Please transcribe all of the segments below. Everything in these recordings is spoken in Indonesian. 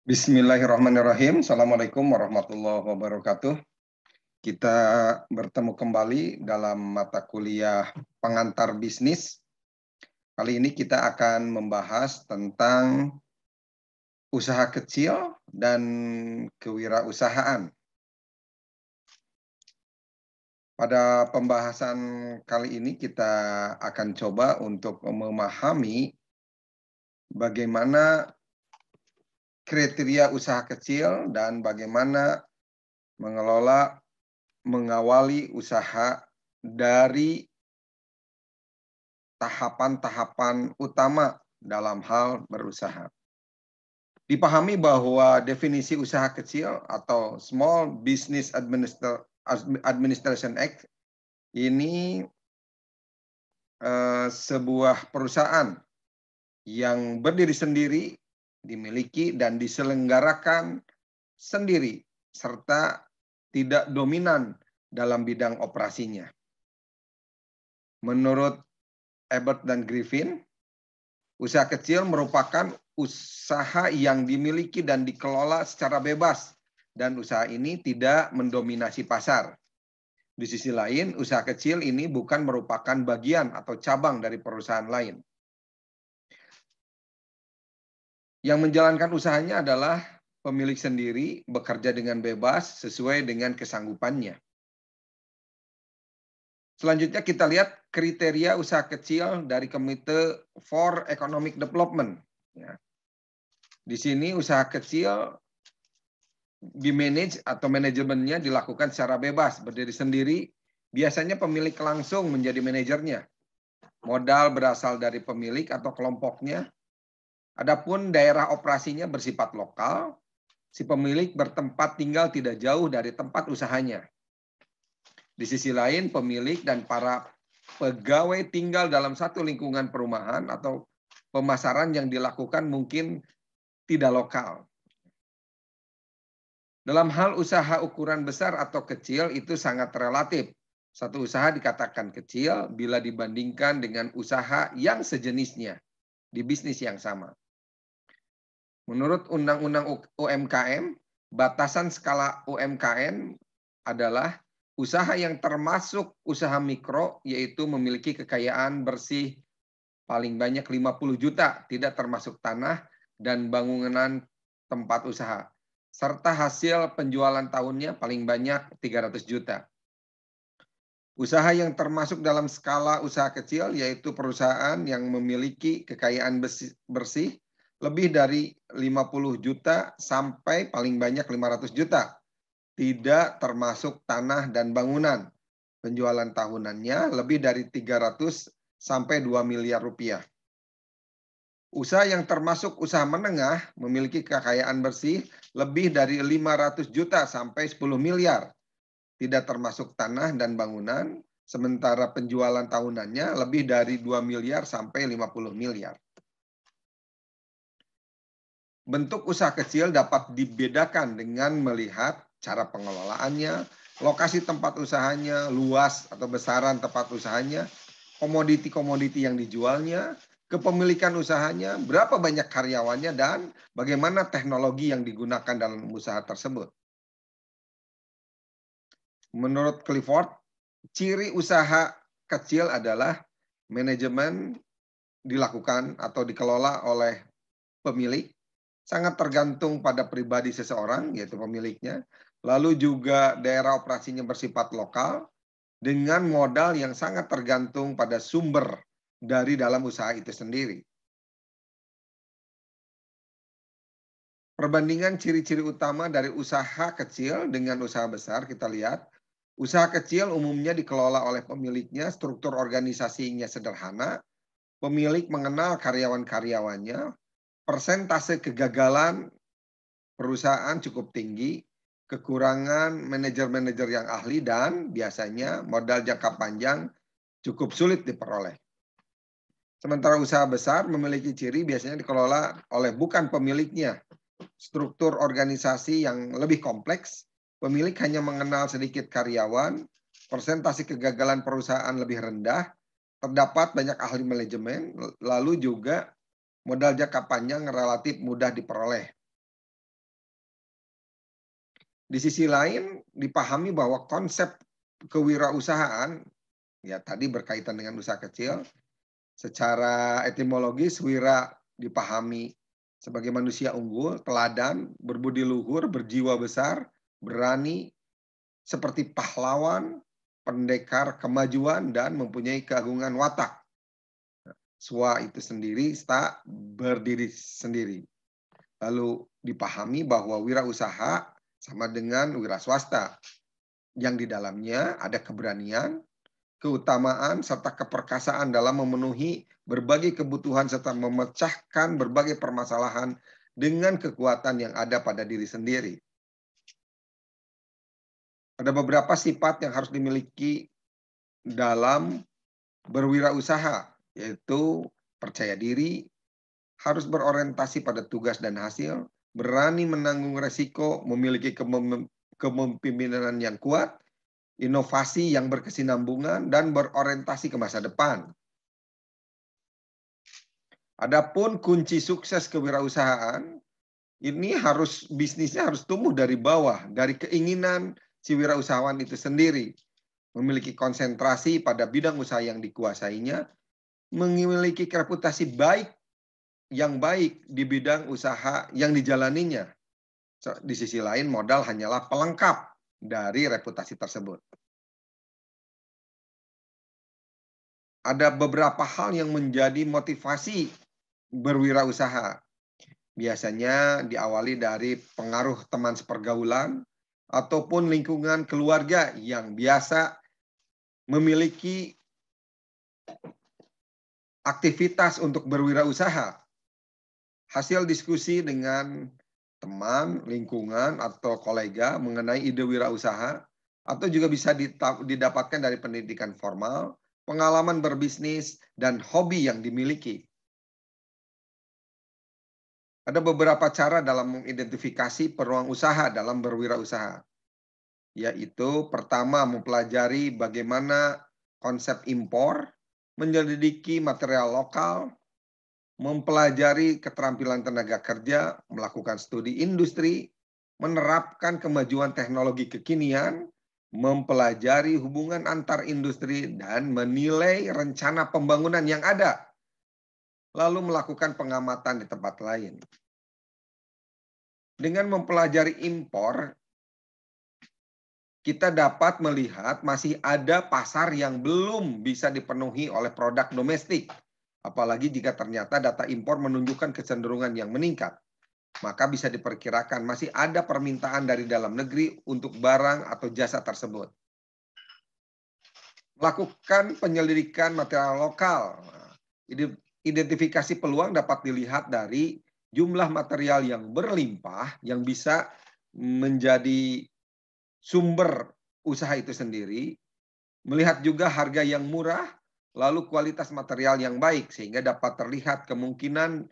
Bismillahirrahmanirrahim. Assalamualaikum warahmatullahi wabarakatuh. Kita bertemu kembali dalam mata kuliah pengantar bisnis. Kali ini kita akan membahas tentang usaha kecil dan kewirausahaan. Pada pembahasan kali ini kita akan coba untuk memahami bagaimana kriteria usaha kecil dan bagaimana mengawali usaha dari tahapan-tahapan utama dalam hal berusaha. Dipahami bahwa definisi usaha kecil atau Small Business Administration Act ini sebuah perusahaan yang berdiri sendiri, dimiliki dan diselenggarakan sendiri, serta tidak dominan dalam bidang operasinya. Menurut Ebert dan Griffin, usaha kecil merupakan usaha yang dimiliki dan dikelola secara bebas, dan usaha ini tidak mendominasi pasar. Di sisi lain, usaha kecil ini bukan merupakan bagian atau cabang dari perusahaan lain. Yang menjalankan usahanya adalah pemilik sendiri, bekerja dengan bebas sesuai dengan kesanggupannya. Selanjutnya kita lihat kriteria usaha kecil dari Komite for Economic Development. Ya. Di sini usaha kecil dimanage atau manajemennya dilakukan secara bebas, berdiri sendiri. Biasanya pemilik langsung menjadi manajernya. Modal berasal dari pemilik atau kelompoknya. Adapun daerah operasinya bersifat lokal, si pemilik bertempat tinggal tidak jauh dari tempat usahanya. Di sisi lain, pemilik dan para pegawai tinggal dalam satu lingkungan perumahan atau pemasaran yang dilakukan mungkin tidak lokal. Dalam hal usaha ukuran besar atau kecil itu sangat relatif. Satu usaha dikatakan kecil bila dibandingkan dengan usaha yang sejenisnya di bisnis yang sama. Menurut Undang-Undang UMKM, batasan skala UMKM adalah usaha yang termasuk usaha mikro, yaitu memiliki kekayaan bersih paling banyak 50 juta, tidak termasuk tanah dan bangunan tempat usaha, serta hasil penjualan tahunnya paling banyak 300 juta. Usaha yang termasuk dalam skala usaha kecil yaitu perusahaan yang memiliki kekayaan bersih lebih dari 50 juta sampai paling banyak 500 juta. Tidak termasuk tanah dan bangunan. Penjualan tahunannya lebih dari 300 sampai 2 miliar rupiah. Usaha yang termasuk usaha menengah memiliki kekayaan bersih lebih dari 500 juta sampai 10 miliar. Tidak termasuk tanah dan bangunan, sementara penjualan tahunannya lebih dari 2 miliar sampai 50 miliar. Bentuk usaha kecil dapat dibedakan dengan melihat cara pengelolaannya, lokasi tempat usahanya, luas atau besaran tempat usahanya, komoditi-komoditi yang dijualnya, kepemilikan usahanya, berapa banyak karyawannya, dan bagaimana teknologi yang digunakan dalam usaha tersebut. Menurut Clifford, ciri usaha kecil adalah manajemen dilakukan atau dikelola oleh pemilik, sangat tergantung pada pribadi seseorang, yaitu pemiliknya. Lalu juga daerah operasinya bersifat lokal, dengan modal yang sangat tergantung pada sumber dari dalam usaha itu sendiri. Perbandingan ciri-ciri utama dari usaha kecil dengan usaha besar kita lihat. Usaha kecil umumnya dikelola oleh pemiliknya, struktur organisasinya sederhana, pemilik mengenal karyawan-karyawannya, persentase kegagalan perusahaan cukup tinggi, kekurangan manajer-manajer yang ahli, dan biasanya modal jangka panjang cukup sulit diperoleh. Sementara usaha besar memiliki ciri biasanya dikelola oleh bukan pemiliknya, struktur organisasi yang lebih kompleks, pemilik hanya mengenal sedikit karyawan, persentase kegagalan perusahaan lebih rendah, terdapat banyak ahli manajemen, lalu juga modal jangka panjang relatif mudah diperoleh. Di sisi lain, dipahami bahwa konsep kewirausahaan, ya tadi berkaitan dengan usaha kecil, secara etimologis wira dipahami sebagai manusia unggul, teladan, berbudi luhur, berjiwa besar, berani, seperti pahlawan, pendekar kemajuan, dan mempunyai keagungan watak. Swa itu sendiri, sta berdiri sendiri. Lalu dipahami bahwa wirausaha sama dengan wira swasta, yang di dalamnya ada keberanian, keutamaan, serta keperkasaan dalam memenuhi berbagai kebutuhan serta memecahkan berbagai permasalahan dengan kekuatan yang ada pada diri sendiri. Ada beberapa sifat yang harus dimiliki dalam berwirausaha, yaitu percaya diri, harus berorientasi pada tugas dan hasil, berani menanggung resiko, memiliki kepemimpinan yang kuat, inovasi yang berkesinambungan, dan berorientasi ke masa depan. Adapun kunci sukses kewirausahaan, ini bisnisnya harus tumbuh dari bawah, dari keinginan si wirausahawan itu sendiri. Memiliki konsentrasi pada bidang usaha yang dikuasainya, memiliki reputasi yang baik di bidang usaha yang dijalaninya. Di sisi lain, modal hanyalah pelengkap dari reputasi tersebut. Ada beberapa hal yang menjadi motivasi berwirausaha. Biasanya diawali dari pengaruh teman sepergaulan ataupun lingkungan keluarga yang biasa memiliki aktivitas untuk berwirausaha. Hasil diskusi dengan teman, lingkungan, atau kolega mengenai ide wirausaha, atau juga bisa didapatkan dari pendidikan formal, pengalaman berbisnis, dan hobi yang dimiliki. Ada beberapa cara dalam mengidentifikasi peluang usaha dalam berwirausaha, yaitu pertama mempelajari bagaimana konsep impor, menyelidiki material lokal, mempelajari keterampilan tenaga kerja, melakukan studi industri, menerapkan kemajuan teknologi kekinian, mempelajari hubungan antar industri, dan menilai rencana pembangunan yang ada, lalu melakukan pengamatan di tempat lain. Dengan mempelajari impor, kita dapat melihat masih ada pasar yang belum bisa dipenuhi oleh produk domestik. Apalagi jika ternyata data impor menunjukkan kecenderungan yang meningkat. Maka bisa diperkirakan masih ada permintaan dari dalam negeri untuk barang atau jasa tersebut. Melakukan penyelidikan material lokal. Identifikasi peluang dapat dilihat dari jumlah material yang berlimpah yang bisa menjadi sumber usaha itu sendiri, melihat juga harga yang murah, lalu kualitas material yang baik, sehingga dapat terlihat kemungkinan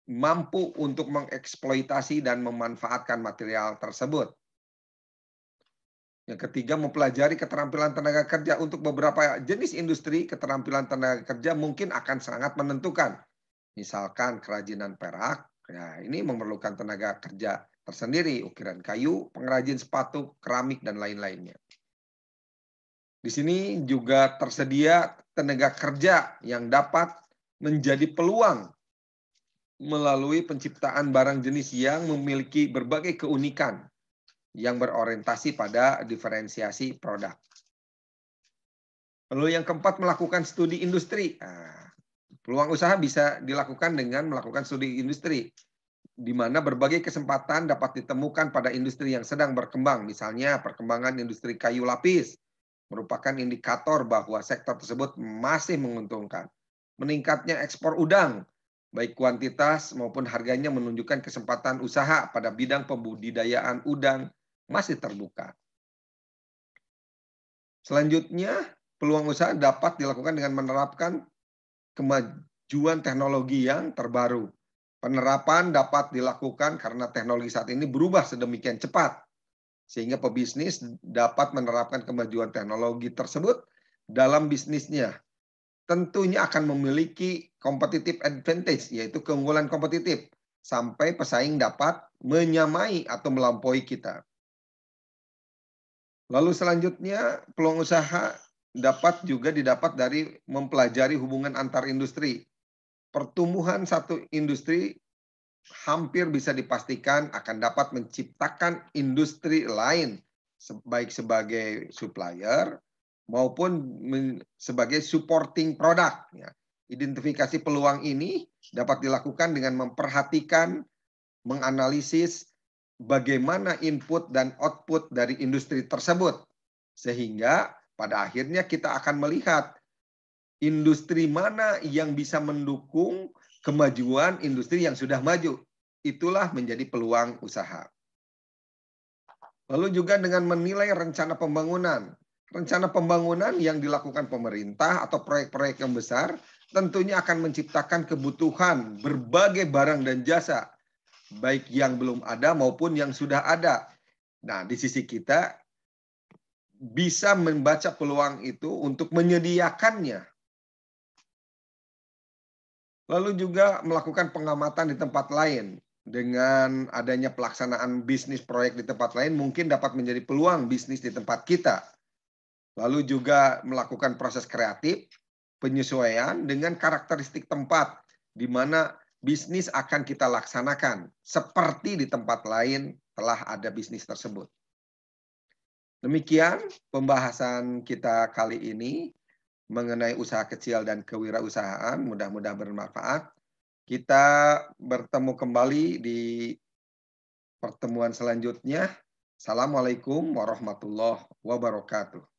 mampu untuk mengeksploitasi dan memanfaatkan material tersebut. Yang ketiga, mempelajari keterampilan tenaga kerja. Untuk beberapa jenis industri, keterampilan tenaga kerja mungkin akan sangat menentukan. Misalkan kerajinan perak, ya ini memerlukan tenaga kerja tersendiri, ukiran kayu, pengrajin sepatu, keramik, dan lain-lainnya. Di sini juga tersedia tenaga kerja yang dapat menjadi peluang melalui penciptaan barang jenis yang memiliki berbagai keunikan yang berorientasi pada diferensiasi produk. Lalu yang keempat, melakukan studi industri. Peluang usaha bisa dilakukan dengan melakukan studi industri, di mana berbagai kesempatan dapat ditemukan pada industri yang sedang berkembang. Misalnya perkembangan industri kayu lapis merupakan indikator bahwa sektor tersebut masih menguntungkan. Meningkatnya ekspor udang, baik kuantitas maupun harganya menunjukkan kesempatan usaha pada bidang pembudidayaan udang masih terbuka. Selanjutnya, peluang usaha dapat dilakukan dengan menerapkan kemajuan teknologi yang terbaru. Penerapan dapat dilakukan karena teknologi saat ini berubah sedemikian cepat, sehingga pebisnis dapat menerapkan kemajuan teknologi tersebut dalam bisnisnya. Tentunya akan memiliki competitive advantage, yaitu keunggulan kompetitif, sampai pesaing dapat menyamai atau melampaui kita. Lalu selanjutnya, peluang usaha dapat juga didapat dari mempelajari hubungan antar industri. Pertumbuhan satu industri hampir bisa dipastikan akan dapat menciptakan industri lain, baik sebagai supplier maupun sebagai supporting product. Ya. Identifikasi peluang ini dapat dilakukan dengan memperhatikan, menganalisis bagaimana input dan output dari industri tersebut. Sehingga pada akhirnya kita akan melihat industri mana yang bisa mendukung kemajuan industri yang sudah maju. Itulah menjadi peluang usaha. Lalu juga dengan menilai rencana pembangunan. Rencana pembangunan yang dilakukan pemerintah atau proyek-proyek yang besar tentunya akan menciptakan kebutuhan berbagai barang dan jasa, baik yang belum ada maupun yang sudah ada. Nah, di sisi kita bisa membaca peluang itu untuk menyediakannya. Lalu juga melakukan pengamatan di tempat lain. Dengan adanya pelaksanaan bisnis proyek di tempat lain mungkin dapat menjadi peluang bisnis di tempat kita. Lalu juga melakukan proses kreatif, penyesuaian dengan karakteristik tempat di mana bisnis akan kita laksanakan seperti di tempat lain telah ada bisnis tersebut. Demikian pembahasan kita kali ini mengenai usaha kecil dan kewirausahaan, mudah-mudahan bermanfaat. Kita bertemu kembali di pertemuan selanjutnya. Assalamualaikum warahmatullahi wabarakatuh.